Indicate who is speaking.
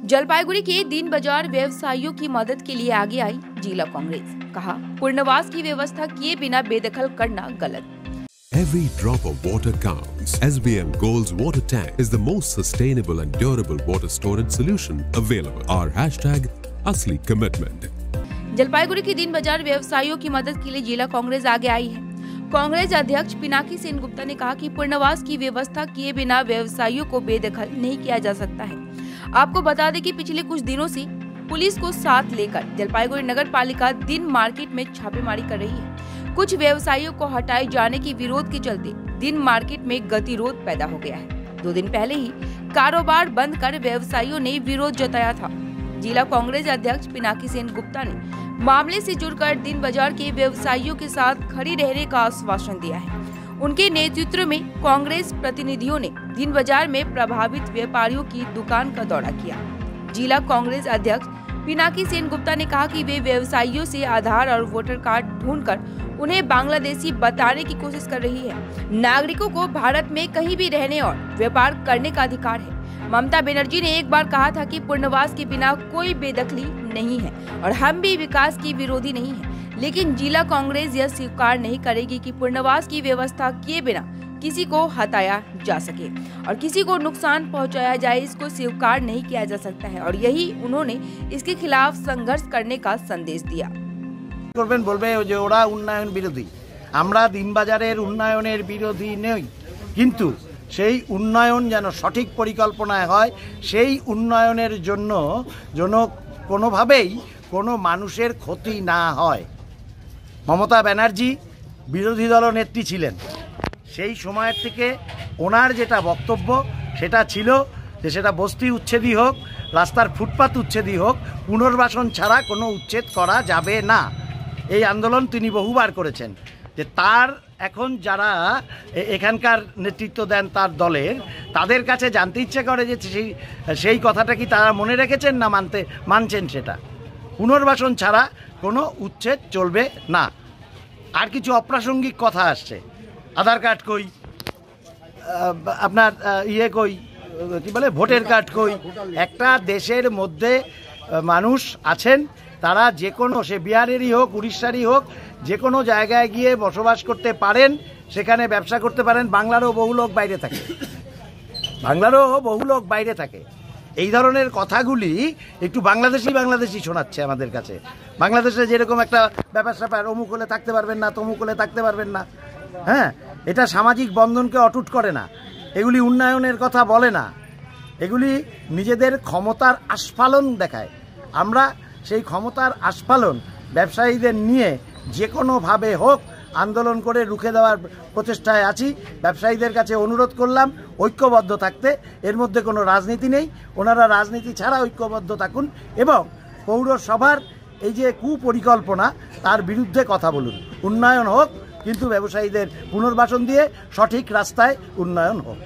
Speaker 1: जलपाईगुड़ी के दीन बाजार व्यवसायियों की मदद के लिए आगे आई जिला कांग्रेस। कहा, पुनर्वास की व्यवस्था किए बिना बेदखल करना गलत।
Speaker 2: Every drop of water counts. SBM Gold's water tank is the most sustainable and durable water storage solution available. Our hashtag असली commitment.
Speaker 1: जलपाईगुड़ी के दीन बाजार व्यवसायियों की मदद के लिए जिला कांग्रेस आगे आई है। कांग्रेस अध्यक्ष पिनाकी सेनगुप्ता ने कहा कि पुनर्वास की व्यवस्था किए बिना व्यवसायियों को बेदखल नहीं किया जा सकता है। आपको बता दें कि पिछले कुछ दिनों से पुलिस को साथ लेकर जलपाईगुड़ी नगर पालिका दिन मार्केट में छापेमारी कर रही है। कुछ व्यवसायियों को हटाए जाने के विरोध के चलते दिन मार्केट में गतिरोध पैदा हो गया है। 2 दिन पहले ही कारोबार बंद कर व्यवसायियों ने विरोध जताया था। जिला कांग्रेस अध्यक्ष पिनाकी सेनगुप्ता ने मामले से जुड़कर दिन बाजार के व्यवसायियों के साथ खड़ी रहने का आश्वासन दिया है। उनके नेतृत्व में कांग्रेस प्रतिनिधियों ने दिन बाजार में प्रभावित व्यापारियों की दुकान का दौरा किया। जिला कांग्रेस अध्यक्ष पिनाकी सेनगुप्ता ने कहा कि वे व्यवसायियों से आधार और वोटर कार्ड ढूंढकर उन्हें बांग्लादेशी बताने की कोशिश कर रही है। नागरिकों को भारत में कहीं भी रहने और व्यापार करने का अधिकार है। ममता बनर्जी ने एक बार कहा था कि पुनर्वास के बिना कोई बेदखली नहीं है और हम भी विकास की विरोधी नहीं है, लेकिन जिला कांग्रेस यह स्वीकार नहीं करेगी कि पुनर्वास की व्यवस्था किए बिना किसी को हटाया जा सके और किसी को नुकसान पहुंचाया जाए। इसको स्वीकार नहीं किया जा सकता है और यही उन्होंने इसके खिलाफ संघर्ष करने का संदेश दिया।
Speaker 3: করবেন বলবে যে ওরা উন্নয়ন বিরোধী, আমরা দিনবাজারের উন্নয়নের বিরোধী নই, কিন্তু সেই উন্নয়ন যেন সঠিক পরিকল্পনায় হয়, সেই উন্নয়নের জন্য যেন কোনোভাবেই কোনো মানুষের ক্ষতি না হয়। মমতা ব্যানার্জি বিরোধী দলনেত্রী ছিলেন, সেই সময়ের থেকে ওনার যেটা বক্তব্য সেটা ছিল যে সেটা বস্তি উচ্ছেদই হোক, রাস্তার ফুটপাত উচ্ছেদই হোক, পুনর্বাসন ছাড়া কোনো উচ্ছেদ করা যাবে না। এই আন্দোলন তিনি বহুবার করেছেন। যে তার এখন যারা এখানকার নেতৃত্ব দেন তার দলের, তাদের কাছে জানতে ইচ্ছে করে যে সেই কথাটা কি তারা মনে রেখেছেন না মানছেন সেটা। পুনর্বাসন ছাড়া কোনো উচ্ছেদ চলবে না। আর কিছু অপ্রাসঙ্গিক কথা আসছে, আধার কার্ড কই, আপনার কই, কি বলে ভোটার কার্ড কই। একটা দেশের মধ্যে মানুষ আছেন, তারা যে কোনো, সে বিহারেরই হোক উড়িষ্যারই হোক, যে কোনো জায়গায় গিয়ে বসবাস করতে পারেন, সেখানে ব্যবসা করতে পারেন। বাংলারও বহু লোক বাইরে থাকে। এই ধরনের কথাগুলি একটু বাংলাদেশি শোনাচ্ছে আমাদের কাছে। বাংলাদেশে যেরকম একটা ব্যাপার স্যাপার, অমুক হলে থাকতে পারবেন না, তমুক হলে থাকতে পারবেন না, হ্যাঁ, এটা সামাজিক বন্ধনকে অটুট করে না, এগুলি উন্নয়নের কথা বলে না, এগুলি নিজেদের ক্ষমতার আস্ফালন দেখায়। আমরা সেই ক্ষমতার আস্ফালন ব্যবসায়ীদের নিয়ে যে কোনোভাবে হোক আন্দোলন করে রুখে দেওয়ার প্রচেষ্টায় আছি। ব্যবসায়ীদের কাছে অনুরোধ করলাম ঐক্যবদ্ধ থাকতে। এর মধ্যে কোনো রাজনীতি নেই, ওনারা রাজনীতি ছাড়া ঐক্যবদ্ধ থাকুন এবং পৌরসভার এই যে কুপরিকল্পনা তার বিরুদ্ধে কথা বলুন। উন্নয়ন হোক, কিন্তু ব্যবসায়ীদের পুনর্বাসন দিয়ে সঠিক রাস্তায় উন্নয়ন হোক।